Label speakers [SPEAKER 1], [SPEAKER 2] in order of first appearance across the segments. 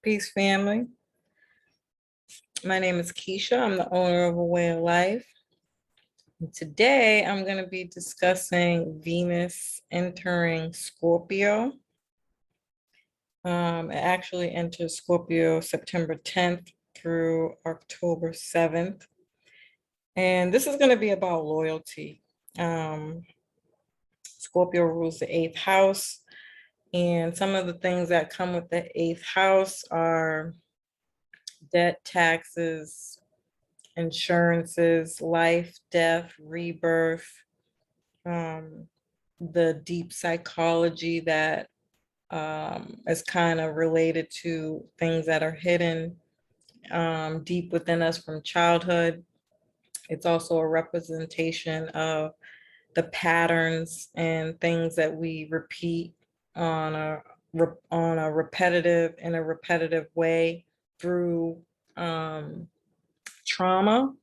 [SPEAKER 1] Peace family. My name is Keisha. I'm the owner of A Way of Life. And today I'm going to be discussing Venus entering Scorpio. It actually enters Scorpio September 10th through October 7th. And this is going to be about loyalty. Scorpio rules the eighth house. And some of the things that come with the eighth house are debt, taxes, insurances, life, death, rebirth, the deep psychology that is kind of related to things that are hidden deep within us from childhood. It's also a representation of the patterns and things that we repeat on a repetitive way through trauma.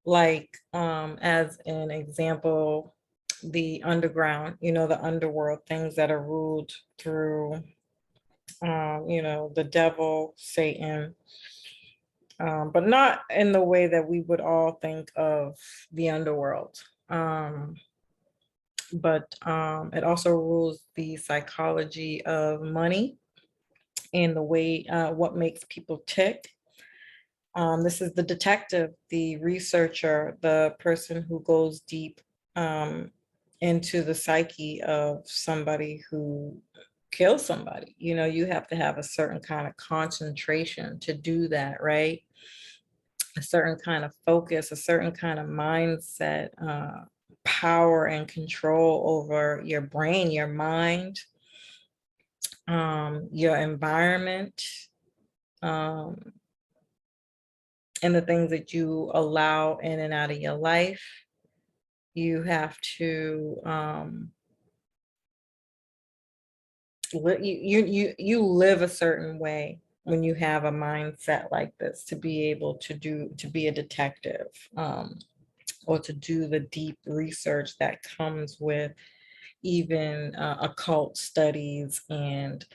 [SPEAKER 1] Like as an example, the underground, the underworld, things that are ruled through the devil, Satan, but not in the way that we would all think of the underworld. But it also rules the psychology of money and the way what makes people tick. This is the detective, the researcher, the person who goes deep into the psyche of somebody who kills somebody. You have to have a certain kind of concentration to do that, right? A certain kind of focus, a certain kind of mindset, power and control over your brain, your mind, your environment, and the things that you allow in and out of your life. You have to you live a certain way when you have a mindset like this to be able to be a detective, or to do the deep research that comes with even occult studies and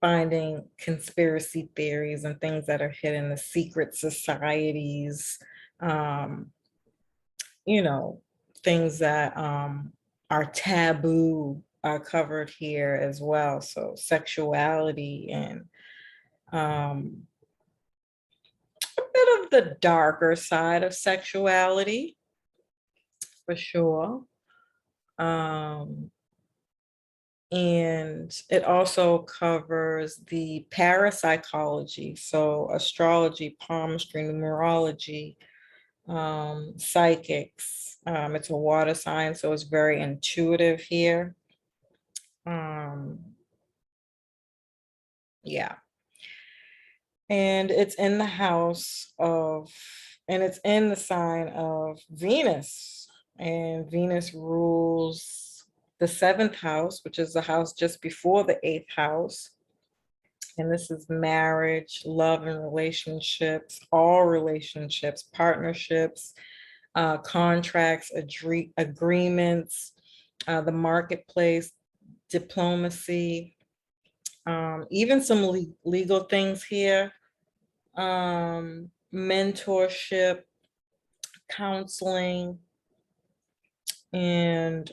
[SPEAKER 1] finding conspiracy theories and things that are hidden, the secret societies, um, things that are taboo are covered here as well. So sexuality and a bit of the darker side of sexuality, for sure. And it also covers the parapsychology, so astrology, palmistry, numerology, psychics. It's a water sign, so it's very intuitive here. Yeah. And it's in the house of, and it's in the sign of Venus. And Venus rules the seventh house, which is the house just before the eighth house. And this is marriage, love and relationships, all relationships, partnerships, contracts, agreements, the marketplace, diplomacy, even some legal things here, mentorship, counseling, and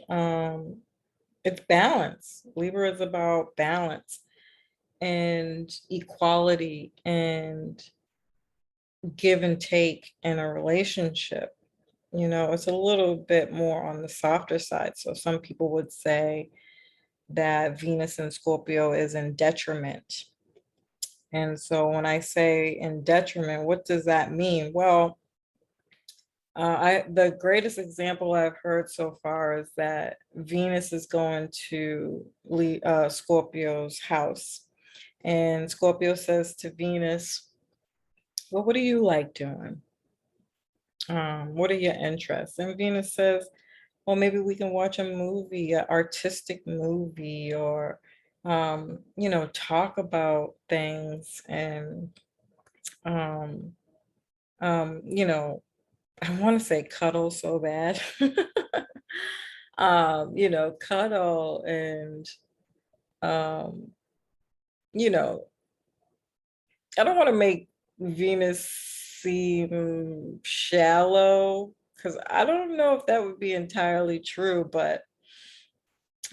[SPEAKER 1] it's balance. Libra is about balance and equality and give and take in a relationship. It's a little bit more on the softer side. So some people would say that Venus in Scorpio is in detriment. And so when I say in detriment, what does that mean? Well, the greatest example I've heard so far is that Venus is going to Scorpio's house. And Scorpio says to Venus, well, what do you like doing? What are your interests? And Venus says, well, maybe we can watch a movie, an artistic movie, or, talk about things. And, you know, I want to say cuddle so bad. Cuddle and, um, you know, I don't want to make Venus seem shallow because I don't know if that would be entirely true, but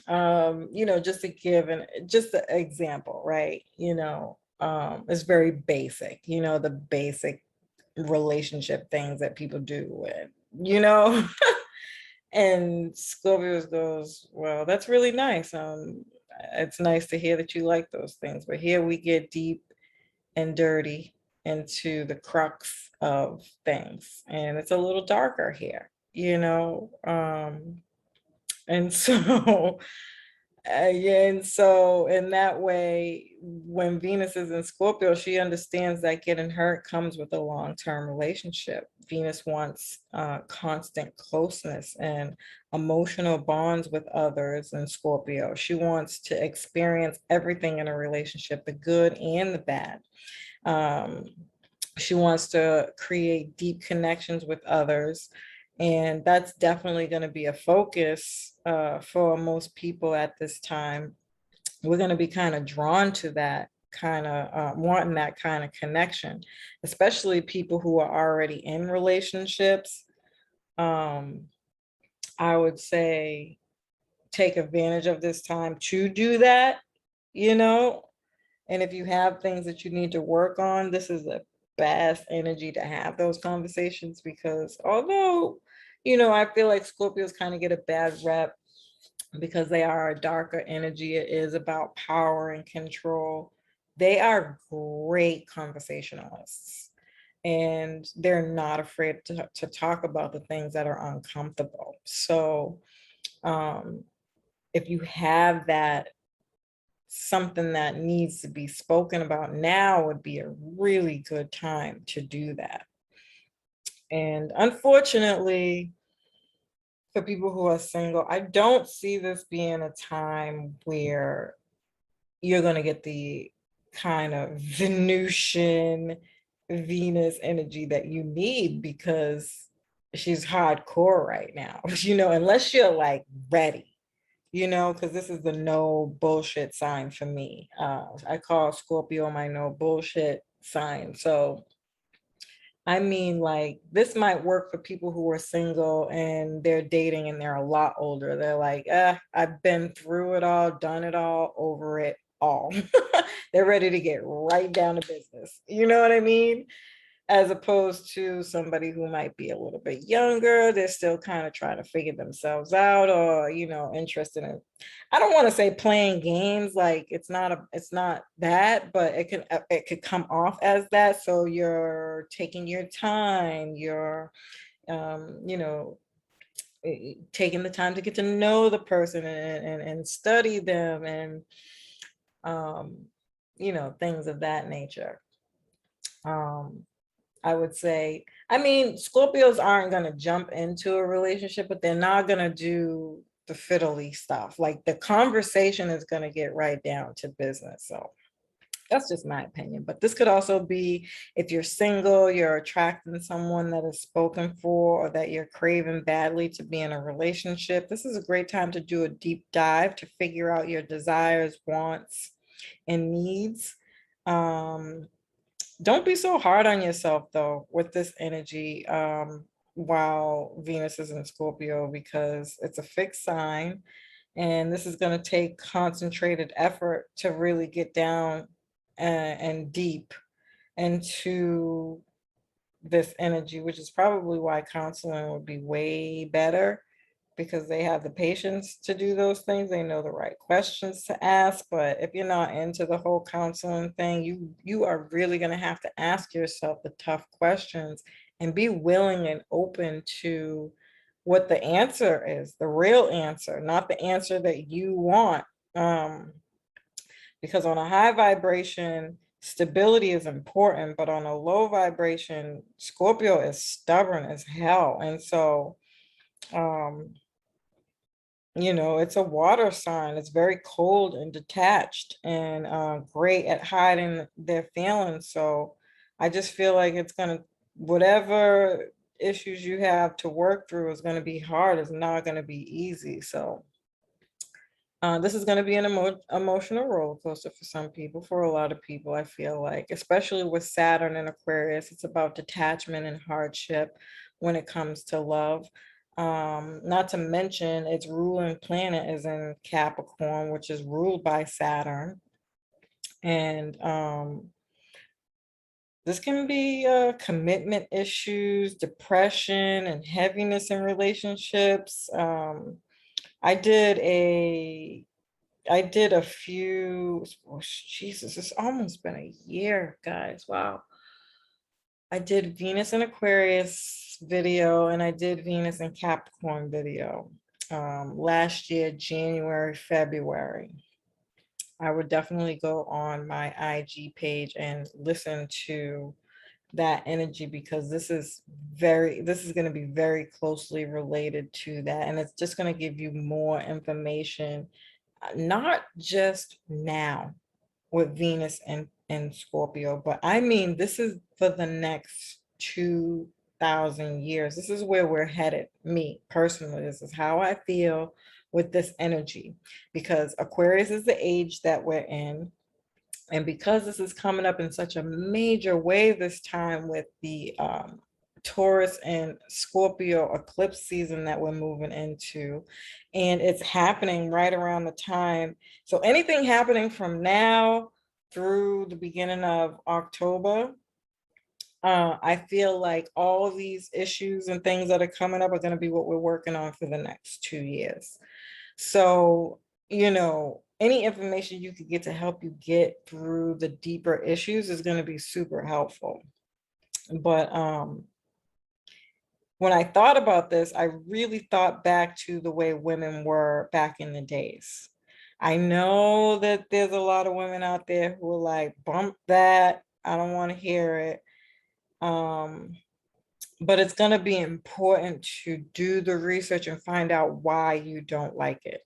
[SPEAKER 1] just to give just an example, right? It's very basic, the basic relationship things that people do and and Scorpios goes, well, that's really nice. It's nice to hear that you like those things, but here we get deep and dirty into the crux of things, and it's a little darker here, and so yeah, and so in that way, when Venus is in Scorpio, she understands that getting hurt comes with a long-term relationship. Venus wants constant closeness and emotional bonds with others in Scorpio. She wants to experience everything in a relationship, the good and the bad. Um, she wants to create deep connections with others. And that's definitely going to be a focus for most people at this time. We're going to be kind of drawn to that kind of wanting that kind of connection, especially people who are already in relationships. Um, I would say take advantage of this time to do that, you know, and if you have things that you need to work on, this is the best energy to have those conversations because although, I feel like Scorpios kind of get a bad rep because they are a darker energy. It is about power and control. They are great conversationalists and they're not afraid to talk about the things that are uncomfortable. So um, if you have that something that needs to be spoken about, now would be a really good time to do that. And unfortunately, for people who are single, I don't see this being a time where you're going to get the kind of Venusian Venus energy that you need because she's hardcore right now, unless you're like ready, because this is the no bullshit sign for me. I call Scorpio my no bullshit sign. So, I mean, like, this might work for people who are single and they're dating and they're a lot older. They're like, I've been through it all, done it all, over it all. They're ready to get right down to business. You know what I mean? As opposed to somebody who might be a little bit younger. They're still kind of trying to figure themselves out or, interested in, I don't want to say playing games, like it's not that, but it could come off as that. So you're taking your time, you're you know taking the time to get to know the person and study them and um things of that nature. um I would say, I mean, Scorpios aren't going to jump into a relationship, but they're not going to do the fiddly stuff. Like the conversation is going to get right down to business. So that's just my opinion. But this could also be if you're single, you're attracting someone that is spoken for, or that you're craving badly to be in a relationship. This is a great time to do a deep dive to figure out your desires, wants, and needs. Um, don't be so hard on yourself though with this energy while Venus is in Scorpio because it's a fixed sign and this is going to take concentrated effort to really get down and deep into this energy, which is probably why counseling would be way better because they have the patience to do those things. They know the right questions to ask. But if you're not into the whole counseling thing, you are really going to have to ask yourself the tough questions and be willing and open to what the answer is, the real answer, not the answer that you want. Because on a high vibration, stability is important, but on a low vibration, Scorpio is stubborn as hell. And so, um, it's a water sign. It's very cold and detached and great at hiding their feelings. So I just feel like it's going to, whatever issues you have to work through is going to be hard. It's not going to be easy. So This is going to be an emotional roller coaster for some people, for a lot of people, I feel like, especially with Saturn and Aquarius. It's about detachment and hardship when it comes to love. Not to mention its ruling planet is in Capricorn, which is ruled by Saturn. And this can be commitment issues, depression, and heaviness in relationships. I did a I did a few, oh, Jesus, it's almost been a year, guys. Wow. I did Venus and Aquarius video and I did Venus and Capricorn video last year, January, February. I would definitely go on my IG page and listen to that energy because this is going to be very closely related to that. And it's just going to give you more information, not just now with Venus and Scorpio, but I mean, this is for the next 2,000 years. This is where we're headed. Me personally, this is how I feel with this energy because Aquarius is the age that we're in. And because this is coming up in such a major way this time with the Taurus and Scorpio eclipse season that we're moving into, and it's happening right around the time. So anything happening from now through the beginning of October, I feel like all of these issues and things that are coming up are going to be what we're working on for the next 2 years. So, any information you could get to help you get through the deeper issues is going to be super helpful. But when I thought about this, I really thought back to the way women were back in the days. I know that there's a lot of women out there who are like, bump that. I don't want to hear it. But it's going to be important to do the research and find out why you don't like it.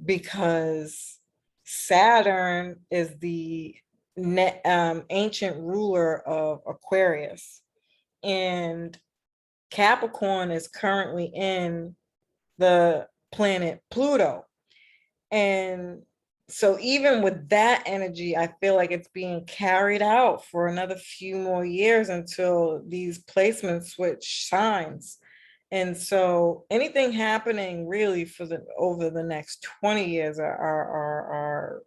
[SPEAKER 1] Because Saturn is the ancient ruler of Aquarius, and Capricorn is currently in the planet Pluto. And so even with that energy, I feel like it's being carried out for another few more years until these placements switch signs. And so anything happening really for the over the next 20 years are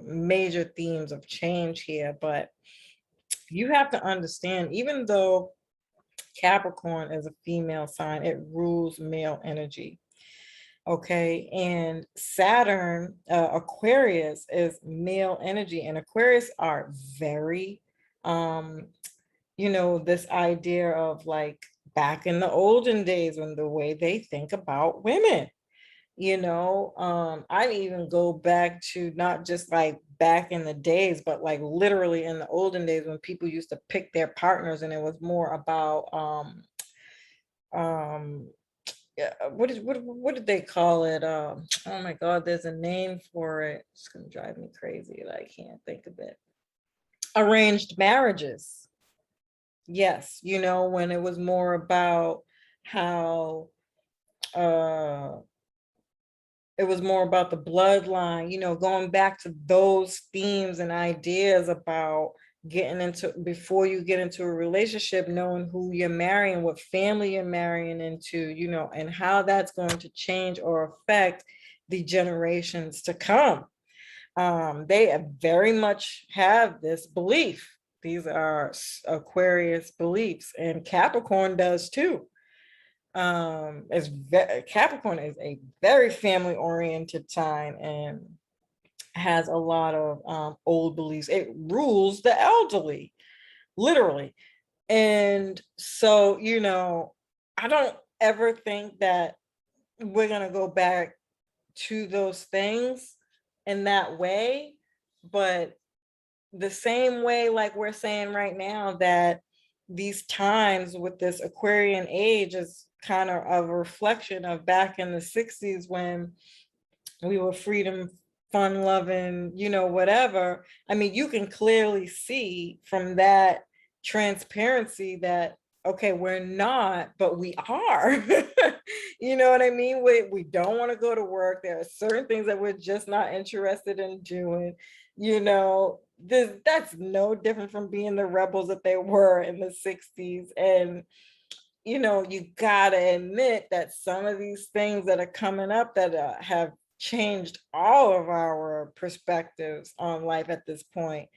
[SPEAKER 1] major themes of change here. But you have to understand, even though Capricorn is a female sign, it rules male energy. Okay, and Saturn, Aquarius is male energy, and Aquarius are very, this idea of like back in the olden days when the way they think about women. I even go back to not just like back in the days, but like literally in the olden days when people used to pick their partners, and it was more about um yeah, what did they call it? Oh my God, there's a name for it. It's gonna drive me crazy that I can't think of it. Arranged marriages. Yes, when it was more about how it was more about the bloodline, going back to those themes and ideas about getting into before you get into a relationship, knowing who you're marrying, what family you're marrying into, and how that's going to change or affect the generations to come. They very much have this belief. These are Aquarius beliefs, and Capricorn does too. Capricorn is a very family oriented sign and has a lot of old beliefs. It rules the elderly, literally. And so, I don't ever think that we're going to go back to those things in that way, but the same way, like we're saying right now, that these times with this Aquarian age is kind of a reflection of back in the 60s when we were freedom, fun loving, whatever. I mean, you can clearly see from that transparency that okay, we're not, but we are. You know what I mean? We don't want to go to work. There are certain things that we're just not interested in doing. That's no different from being the rebels that they were in the 60s. And you gotta admit that some of these things that are coming up that have changed all of our perspectives on life at this point.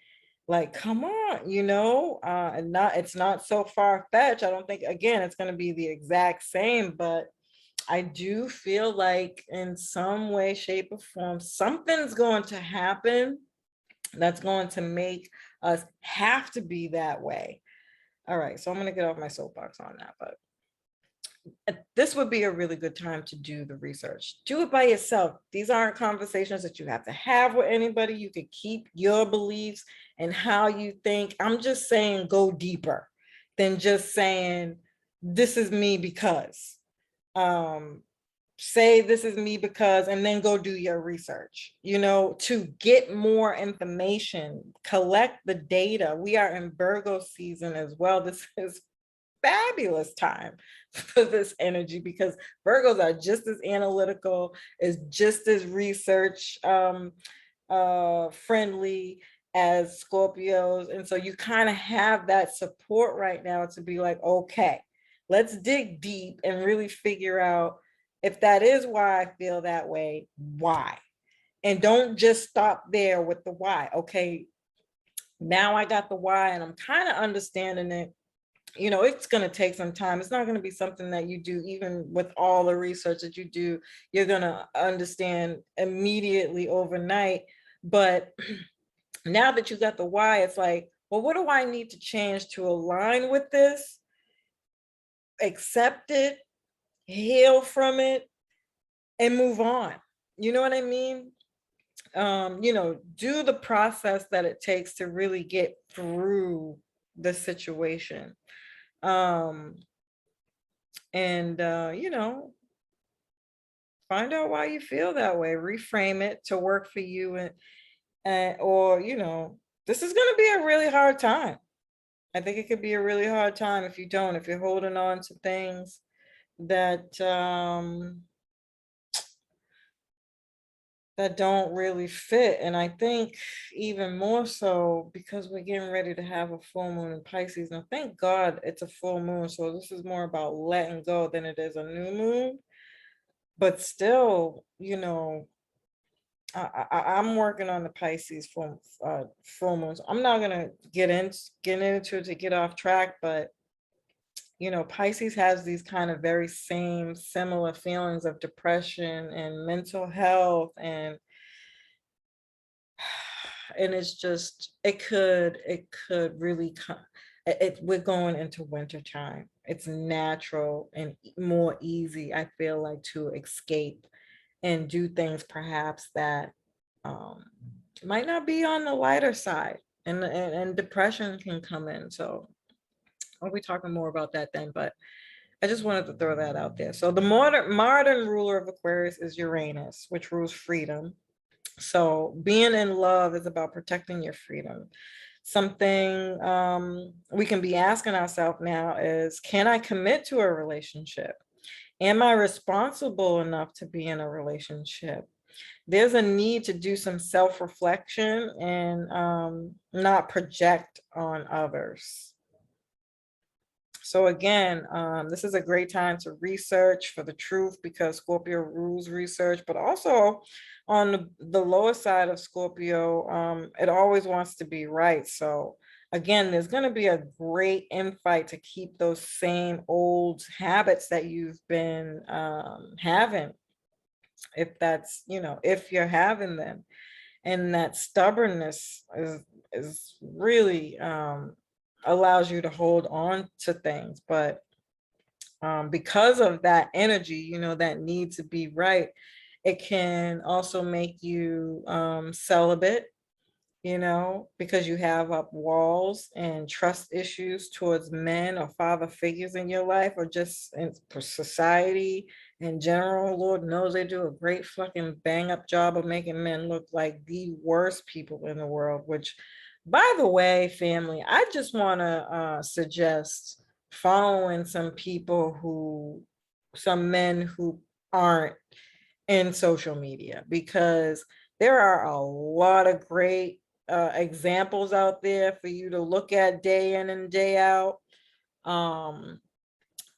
[SPEAKER 1] Like, come on, and it's not so far-fetched. I don't think, again, it's going to be the exact same, but I do feel like in some way, shape, or form, something's going to happen that's going to make us have to be that way. All right, so I'm going to get off my soapbox on that, but this would be a really good time to do the research. Do it by yourself. These aren't conversations that you have to have with anybody. You can keep your beliefs and how you think. I'm just saying go deeper than just saying this is me because. Say this is me because, and then go do your research, to get more information, collect the data. We are in Virgo season as well. This is fabulous time for this energy because Virgos are just as analytical, is just as research friendly as Scorpios. And so you kind of have that support right now to be like, okay, let's dig deep and really figure out if that is why I feel that way, why? And don't just stop there with the why. Okay, now I got the why and I'm kind of understanding it. It's going to take some time. It's not going to be something that you do, even with all the research that you do, you're going to understand immediately overnight. But now that you got the why, it's like, well, what do I need to change to align with this? Accept it, heal from it, and move on. You know what I mean? Do the process that it takes to really get through the situation. And find out why you feel that way, reframe it to work for you, or this is going to be a really hard time. I think it could be a really hard time if you're holding on to things that that don't really fit. And I think even more so because we're getting ready to have a full moon in Pisces. Now, thank God it's a full moon. So this is more about letting go than it is a new moon. But still, I'm working on the Pisces full moons. I'm not gonna get into it to get off track, but Pisces has these kind of very same similar feelings of depression and mental health, and it's just it could really come. We're going into winter time. It's natural and more easy, I feel like, to escape and do things perhaps that might not be on the lighter side, and depression can come in. So I'll be talking more about that then, but I just wanted to throw that out there. So the modern ruler of Aquarius is Uranus, which rules freedom. So being in love is about protecting your freedom. Something we can be asking ourselves now is, can I commit to a relationship? Am I responsible enough to be in a relationship? There's a need to do some self-reflection and not project on others. So again, this is a great time to research for the truth because Scorpio rules research, but also on the lower side of Scorpio, it always wants to be right. So again, there's going to be a great infight to keep those same old habits that you've been having, if you're having them. And that stubbornness is really allows you to hold on to things. But because of that energy, that need to be right, it can also make you celibate, because you have up walls and trust issues towards men or father figures in your life, or just in society in general. Lord knows they do a great fucking bang up job of making men look like the worst people in the world, which, by the way, family, I just want to suggest following some men who aren't in social media, because there are a lot of great examples out there for you to look at day in and day out, um,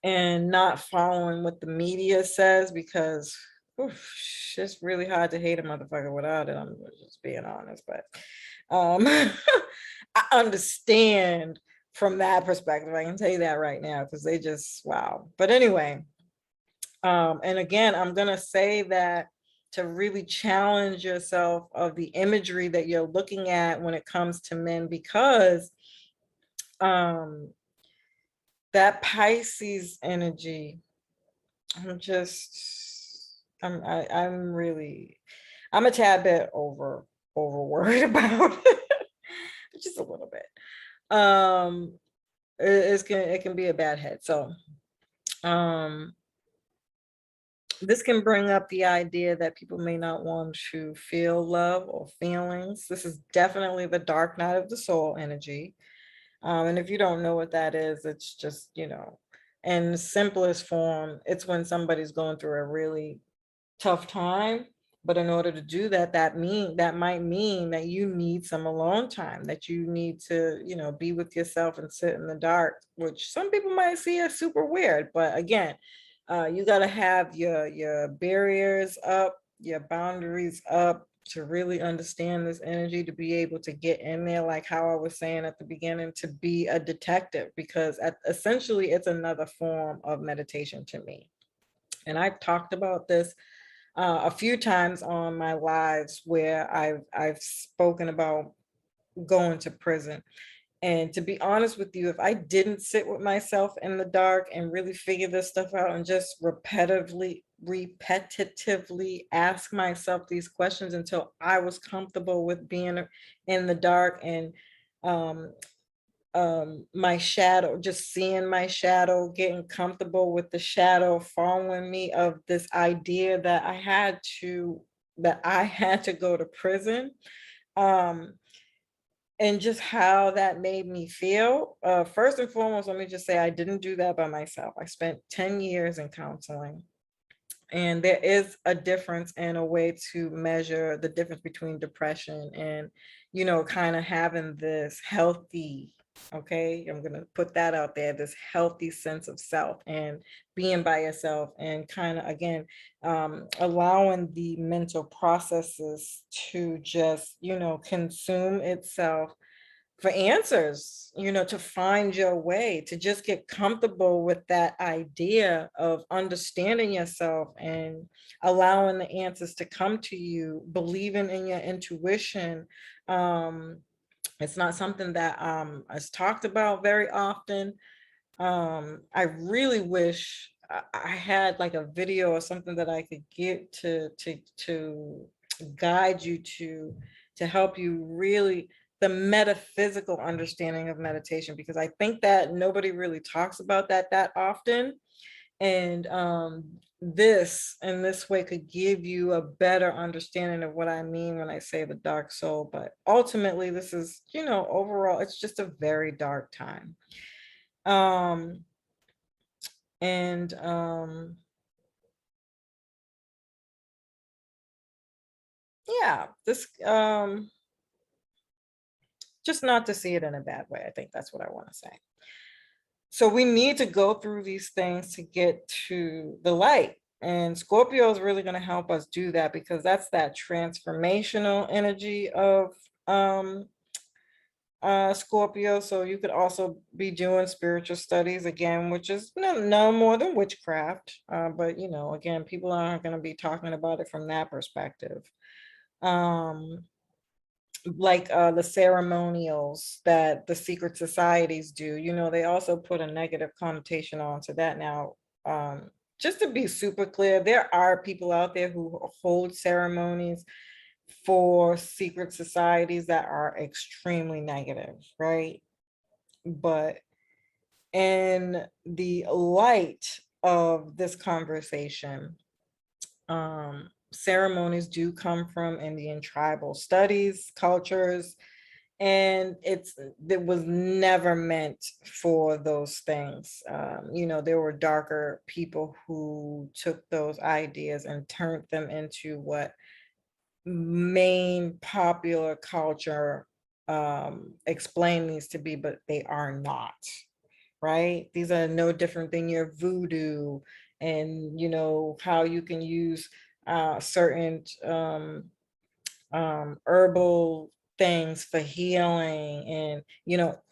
[SPEAKER 1] and not following what the media says, because oof, it's really hard to hate a motherfucker without it. I'm just being honest, but I understand from that perspective. I can tell you that right now, because they just wow. But anyway, and again, I'm gonna say that to really challenge yourself of the imagery that you're looking at when it comes to men, because um, that Pisces energy, I'm really, I'm a tad bit over worried about it, just a little bit. It can be a bad head. So this can bring up the idea that people may not want to feel love or feelings. This is definitely the dark night of the soul energy. And if you don't know what that is, it's just, in the simplest form, it's when somebody's going through a really tough time. But in order to do that, that might mean that you need some alone time, that you need to, be with yourself and sit in the dark, which some people might see as super weird. But again, you got to have your barriers up, your boundaries up, to really understand this energy, to be able to get in there, like how I was saying at the beginning, to be a detective, because essentially it's another form of meditation to me. And I've talked about this a few times on my lives, where I've spoken about going to prison. And to be honest with you, if I didn't sit with myself in the dark and really figure this stuff out, and just repetitively ask myself these questions until I was comfortable with being in the dark, and um, my shadow, just seeing my shadow, getting comfortable with the shadow following me, of this idea that I had to go to prison. Um, and just how that made me feel. First and foremost, let me just say I didn't do that by myself. I spent 10 years in counseling. And there is a difference and a way to measure the difference between depression and, kind of having this healthy, okay, I'm going to put that out there, this healthy sense of self, and being by yourself, and kind of, again, allowing the mental processes to just, consume itself for answers, to find your way, to just get comfortable with that idea of understanding yourself and allowing the answers to come to you, believing in your intuition. It's not something that is talked about very often. I really wish I had like a video or something that I could get to guide you to help you really the metaphysical understanding of meditation, because I think that nobody really talks about that often. And this in this way could give you a better understanding of what I mean when I say the dark soul. But ultimately, this is, overall, it's just a very dark time. And yeah, this just not to see it in a bad way. I think that's what I want to say. So we need to go through these things to get to the light. And Scorpio is really going to help us do that, because that's that transformational energy of Scorpio. So you could also be doing spiritual studies again, which is no more than witchcraft. But again, people aren't going to be talking about it from that perspective. Like the ceremonials that the secret societies do, they also put a negative connotation onto that now. Just to be super clear, there are people out there who hold ceremonies for secret societies that are extremely negative, right? But in the light of this conversation, ceremonies do come from Indian tribal studies, cultures, and it was never meant for those things. There were darker people who took those ideas and turned them into what main popular culture explain these to be, but they are not, right? These are no different than your voodoo, and how you can use certain herbal things for healing, and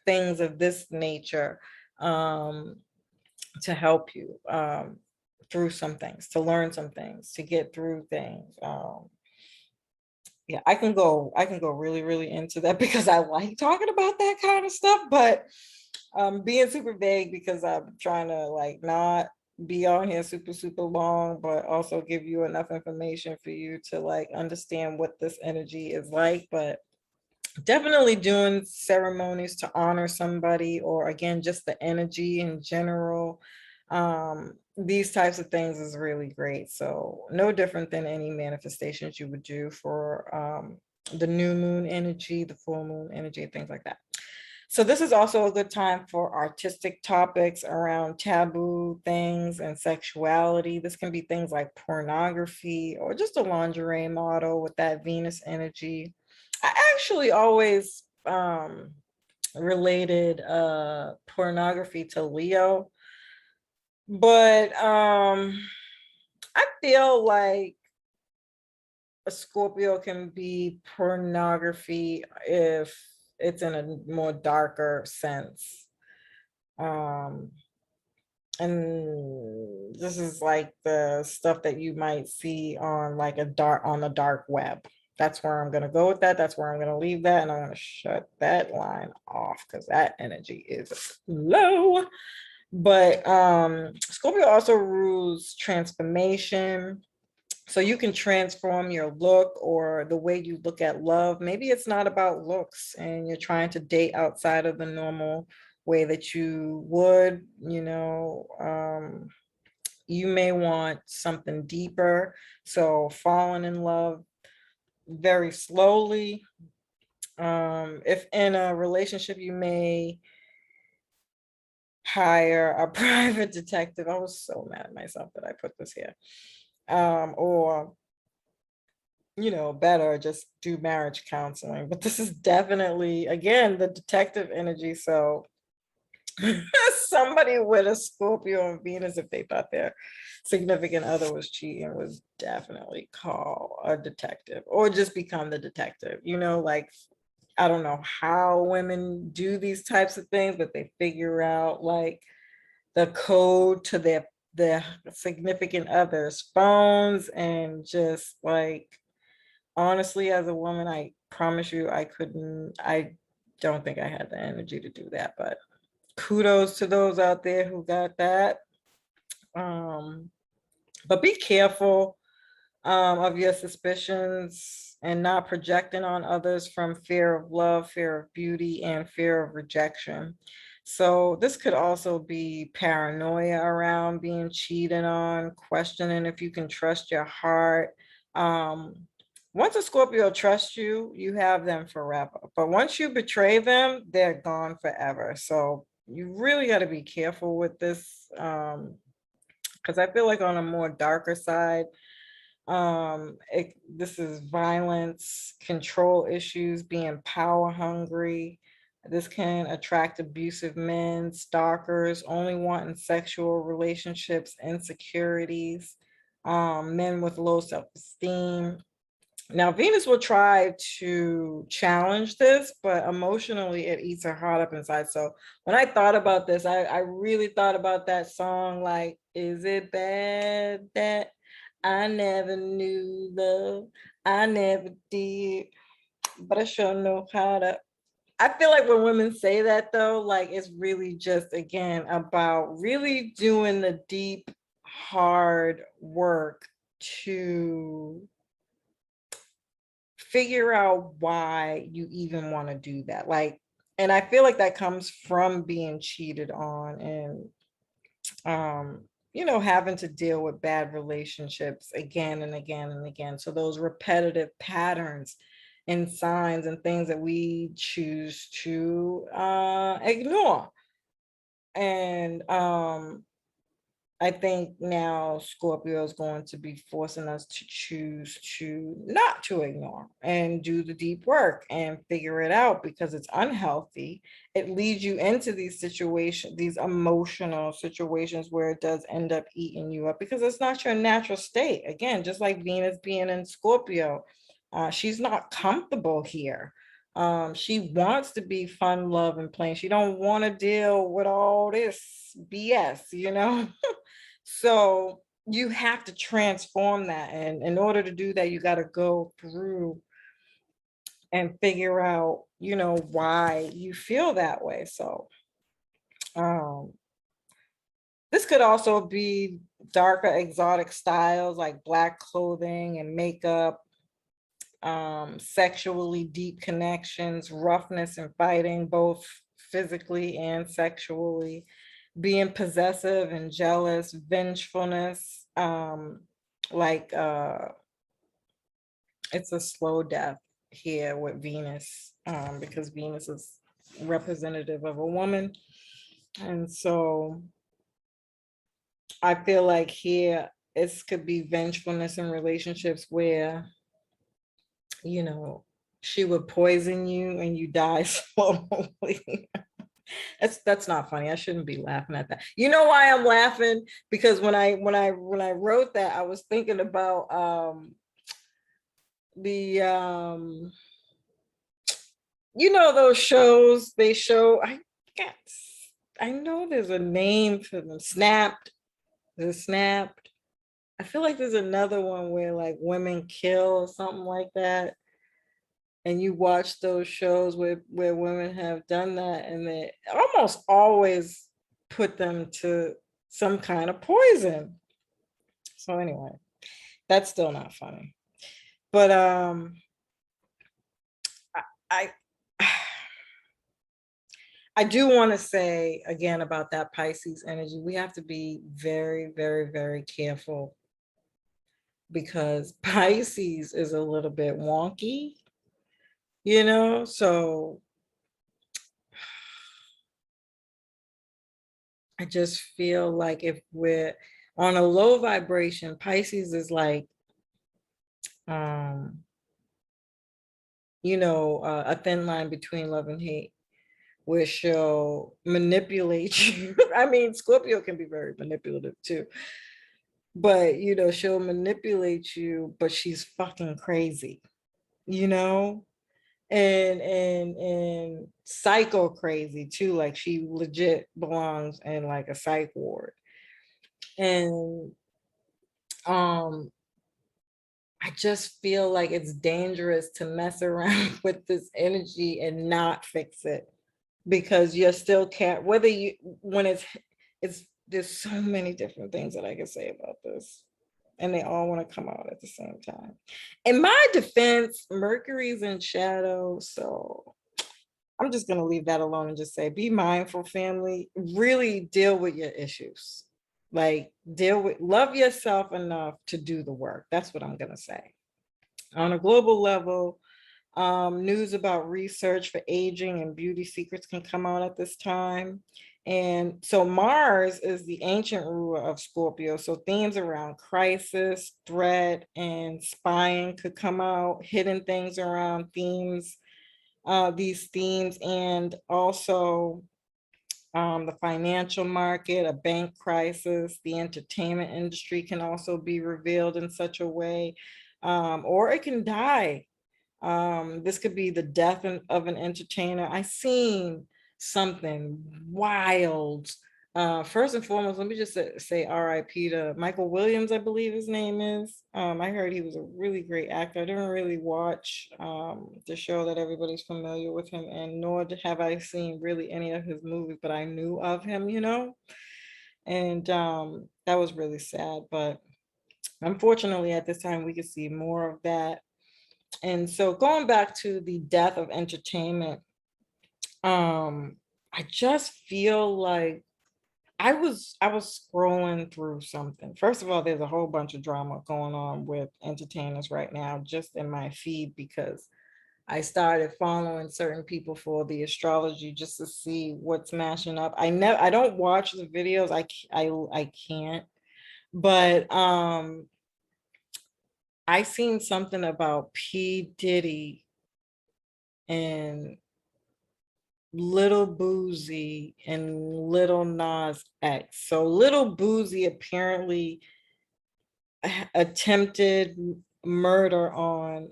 [SPEAKER 1] things of this nature, um, to help you through some things, to learn some things, to get through things. Yeah, I can go really, really into that because I like talking about that kind of stuff, but being super vague because I'm trying to like not be on here super, super long, but also give you enough information for you to like understand what this energy is like. But definitely doing ceremonies to honor somebody, or again, just the energy in general. These types of things is really great. So no different than any manifestations you would do for the new moon energy, the full moon energy, things like that. So this is also a good time for artistic topics around taboo things and sexuality. This can be things like pornography or just a lingerie model with that Venus energy. I actually always related pornography to Leo, but I feel like a Scorpio can be pornography if it's in a more darker sense. Um, and this is like the stuff that you might see on like on the dark web. That's where I'm gonna go with that. That's where I'm gonna leave that, and I'm gonna shut that line off because that energy is low. But Scorpio also rules transformation. So you can transform your look or the way you look at love. Maybe it's not about looks and you're trying to date outside of the normal way that you would, you may want something deeper. So falling in love very slowly. If in a relationship, you may hire a private detective. I was so mad at myself that I put this here. Or better just do marriage counseling. But this is definitely, again, the detective energy. So somebody with a Scorpio and Venus, if they thought their significant other was cheating, was definitely call a detective or just become the detective. Like, I don't know how women do these types of things, but they figure out like the code to their significant others' phones, and just like, honestly, as a woman, I promise you, I don't think I had the energy to do that, but kudos to those out there who got that. Um, but be careful of your suspicions and not projecting on others from fear of love, fear of beauty, and fear of rejection. So this could also be paranoia around being cheated on, questioning if you can trust your heart. Um, Once a Scorpio trusts you, you have them forever. But once you betray them, they're gone forever. So you really got to be careful with this, because I feel like on a more darker side, this is violence, control issues, being power hungry. This can attract abusive men, stalkers, only wanting sexual relationships, insecurities, men with low self-esteem. Now, Venus will try to challenge this, but emotionally it eats her heart up inside. So when I thought about this, I really thought about that song, like, is it bad that I never knew love? I never did, but I sure know how to. I feel like when women say that though, like it's really just again about really doing the deep, hard work to figure out why you even want to do that. Like, and I feel like that comes from being cheated on, and having to deal with bad relationships again and again and again. So those repetitive patterns and signs and things that we choose to ignore. And I think now Scorpio is going to be forcing us to choose to not to ignore and do the deep work and figure it out, because it's unhealthy. It leads you into these situations, these emotional situations where it does end up eating you up, because it's not your natural state. Again, just like Venus being in Scorpio, she's not comfortable here. She wants to be fun, love, and playing. She don't want to deal with all this BS. So you have to transform that. And in order to do that, you got to go through and figure out, why you feel that way. So um, this could also be darker exotic styles like Black clothing and makeup, sexually deep connections, roughness and fighting, both physically and sexually, being possessive and jealous, vengefulness, like it's a slow death here with Venus, because Venus is representative of a woman. And so I feel like here it could be vengefulness in relationships where, you know, she would poison you and you die slowly. That's not funny. I shouldn't be laughing at that. You know why I'm laughing? Because when I wrote that, I was thinking about the those shows they show. Got I know there's a name for them. Snapped. The Snapped. I feel like there's another one where like women kill or something like that. And you watch those shows where women have done that, and they almost always put them to some kind of poison. So anyway, that's still not funny. But I I do want to say again about that Pisces energy. We have to be very, very, very careful, because Pisces is a little bit wonky, so I just feel like if we're on a low vibration, Pisces is like, um, a thin line between love and hate, where she'll manipulate you. I mean, Scorpio can be very manipulative too, but she'll manipulate you, but she's fucking crazy, you know, and psycho crazy too. Like she legit belongs in like a psych ward. And I just feel like it's dangerous to mess around with this energy and not fix it, because you're still can't, whether you when it's there's so many different things that I can say about this, and they all want to come out at the same time. In my defense, Mercury's in shadow, so I'm just going to leave that alone and just say, be mindful, family. Really deal with your issues. Like, love yourself enough to do the work. That's what I'm going to say. On a global level, news about research for aging and beauty secrets can come out at this time. And so Mars is the ancient ruler of Scorpio. So themes around crisis, threat, and spying could come out, hidden things around these themes, and also the financial market, a bank crisis, the entertainment industry can also be revealed in such a way, or it can die. This could be the death of an entertainer. I seen something wild. First and foremost, let me just say RIP to Michael Williams, I believe his name is. I heard he was a really great actor. I didn't really watch the show that everybody's familiar with him, and nor have I seen really any of his movies, but I knew of him, and that was really sad. But unfortunately, at this time, we could see more of that. And so going back to the death of entertainment, I just feel like I was scrolling through something. First of all, there's a whole bunch of drama going on with entertainers right now, just in my feed, because I started following certain people for the astrology just to see what's matching up. I don't watch the videos. I can't. But I seen something about P. Diddy and Little Boozy and Little Nas X. So Little Boozy apparently attempted murder on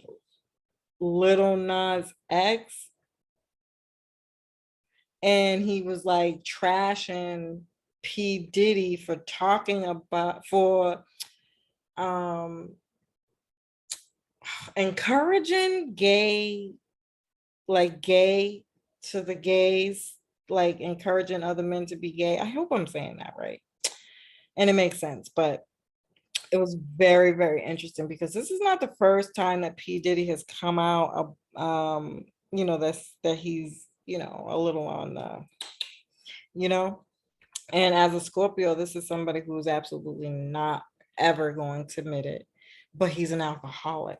[SPEAKER 1] Little Nas X, and he was like trashing P. Diddy for talking about for um encouraging gay to the gays, like encouraging other men to be gay. I hope I'm saying that right. And it makes sense, but it was very, very interesting because this is not the first time that P. Diddy has come out, that he's, a little on the, you know, and as a Scorpio, this is somebody who's absolutely not ever going to admit it, but he's an alcoholic.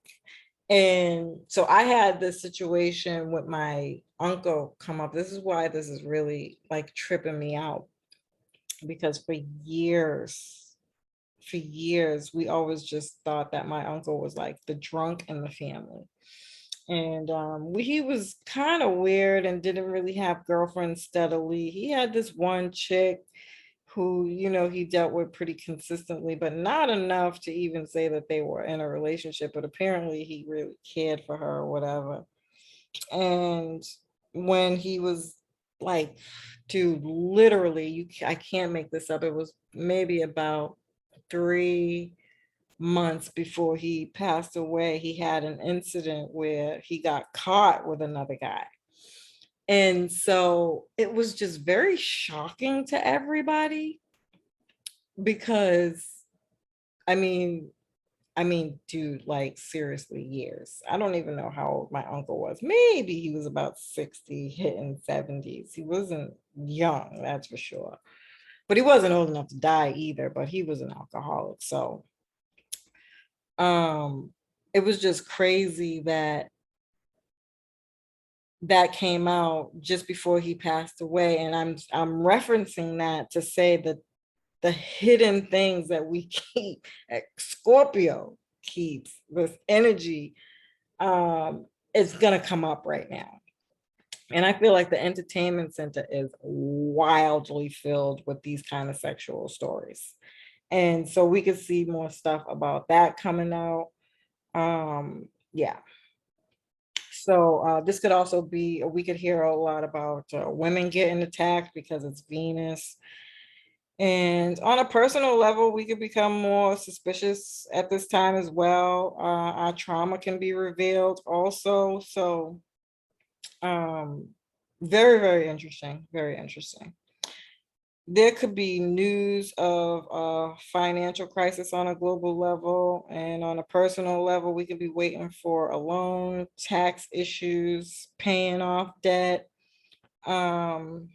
[SPEAKER 1] And so I had this situation with my uncle come up. This is why this is really like tripping me out because for years, we always just thought that my uncle was like the drunk in the family. And he was kind of weird and didn't really have girlfriends steadily. He had this one chick who, he dealt with pretty consistently, but not enough to even say that they were in a relationship. But apparently he really cared for her or whatever. And when he was like, dude, literally, I can't make this up. It was maybe about 3 months before he passed away, he had an incident where he got caught with another guy. And so it was just very shocking to everybody because I mean, dude, like seriously, years. I don't even know how old my uncle was. Maybe he was about 60, hitting 70s. He wasn't young, that's for sure. But he wasn't old enough to die either, but he was an alcoholic. So um it was just crazy that that came out just before he passed away, and I'm referencing that to say that the hidden things that we keep, that Scorpio keeps, this energy, is gonna come up right now. And I feel like the entertainment center is wildly filled with these kind of sexual stories, and so we could see more stuff about that coming out. Yeah. So this could also be, we could hear a lot about women getting attacked because it's Venus. And on a personal level, we could become more suspicious at this time as well. Our trauma can be revealed also. So um, very, very interesting. Very interesting. There could be news of a financial crisis on a global level, and on a personal level, we could be waiting for a loan, tax issues, paying off debt. Um,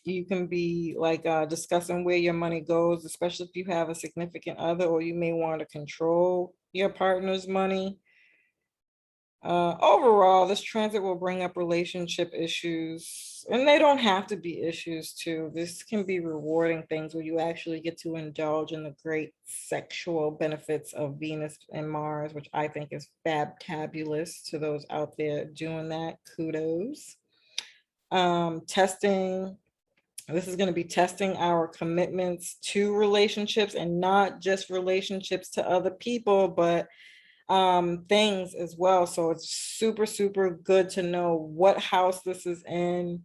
[SPEAKER 1] you can be like discussing where your money goes, especially if you have a significant other, or you may want to control your partner's money. Overall, this transit will bring up relationship issues, and they don't have to be issues too. This can be rewarding things where you actually get to indulge in the great sexual benefits of Venus and Mars, which I think is fabulous. To those out there doing that, kudos. Testing. This is going to be testing our commitments to relationships, and not just relationships to other people, but things as well. So it's super, super good to know what house this is in.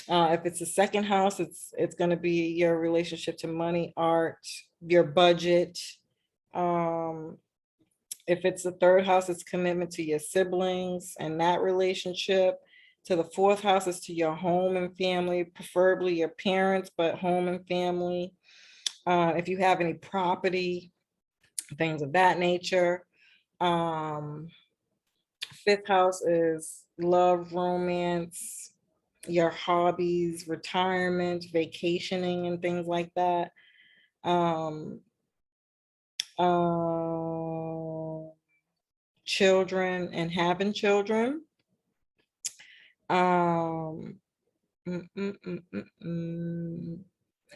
[SPEAKER 1] If it's a second house, it's going to be your relationship to money, art, your budget. If it's the third house, it's commitment to your siblings and that relationship. To the fourth house is to your home and family, preferably your parents, but home and family. If you have any property, things of that nature. Um, Fifth house is love, romance, your hobbies, retirement, vacationing, and things like that. Um, uh, Children and having children. Um, mm, mm, mm, mm, mm.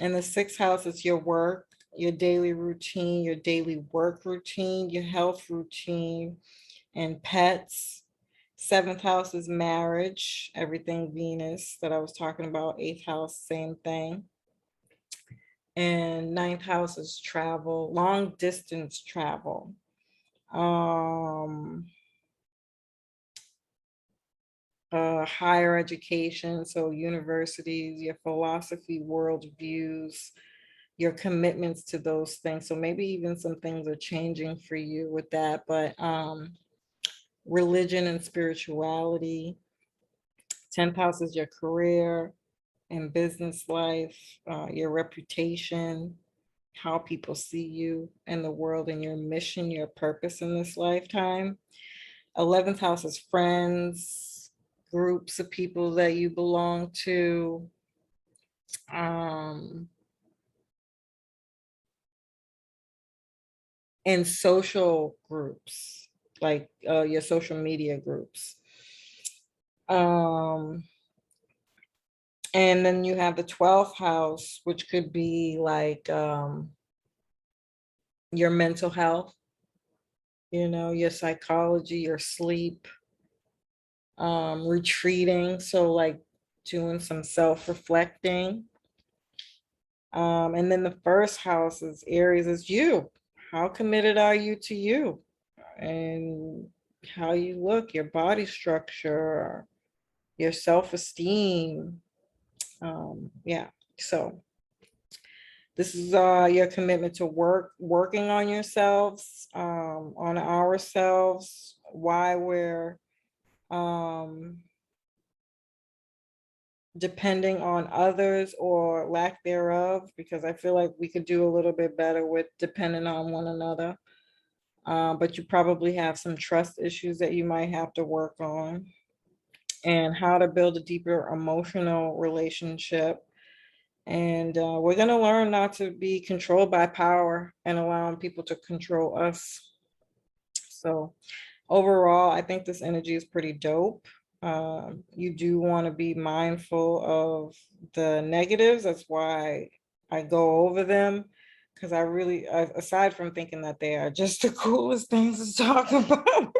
[SPEAKER 1] And the sixth house is your work, your daily routine, your daily work routine, your health routine, and pets. Seventh house is marriage, everything Venus that I was talking about. Eighth house, same thing. And ninth house is travel, long distance travel. Um, Higher education, so universities, your philosophy, worldviews, your commitments to those things. So maybe even some things are changing for you with that, but religion and spirituality. 10th house is your career and business life, your reputation, how people see you in the world, and your mission, your purpose in this lifetime. 11th house is friends, groups of people that you belong to. Um, and social groups, like your social media groups. Um, and then you have the 12th house, which could be like your mental health, your psychology, your sleep, retreating. So, like doing some self reflecting. And then the first house is Aries, is you. How committed are you to you and how you look, your body structure, your self-esteem. Yeah. So this is your commitment to working on yourselves, on ourselves, why we're um, depending on others or lack thereof, because I feel like we could do a little bit better with depending on one another. But you probably have some trust issues that you might have to work on, and how to build a deeper emotional relationship. And we're going to learn not to be controlled by power and allowing people to control us. So overall, I think this energy is pretty dope. You do want to be mindful of the negatives. That's why I go over them, because I really, aside from thinking that they are just the coolest things to talk about,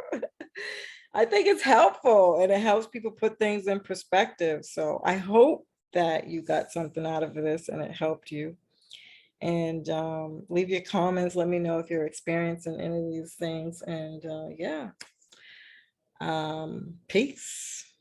[SPEAKER 1] I think it's helpful and it helps people put things in perspective. So I hope that you got something out of this and it helped you. And leave your comments. Let me know if you're experiencing any of these things. And yeah, peace.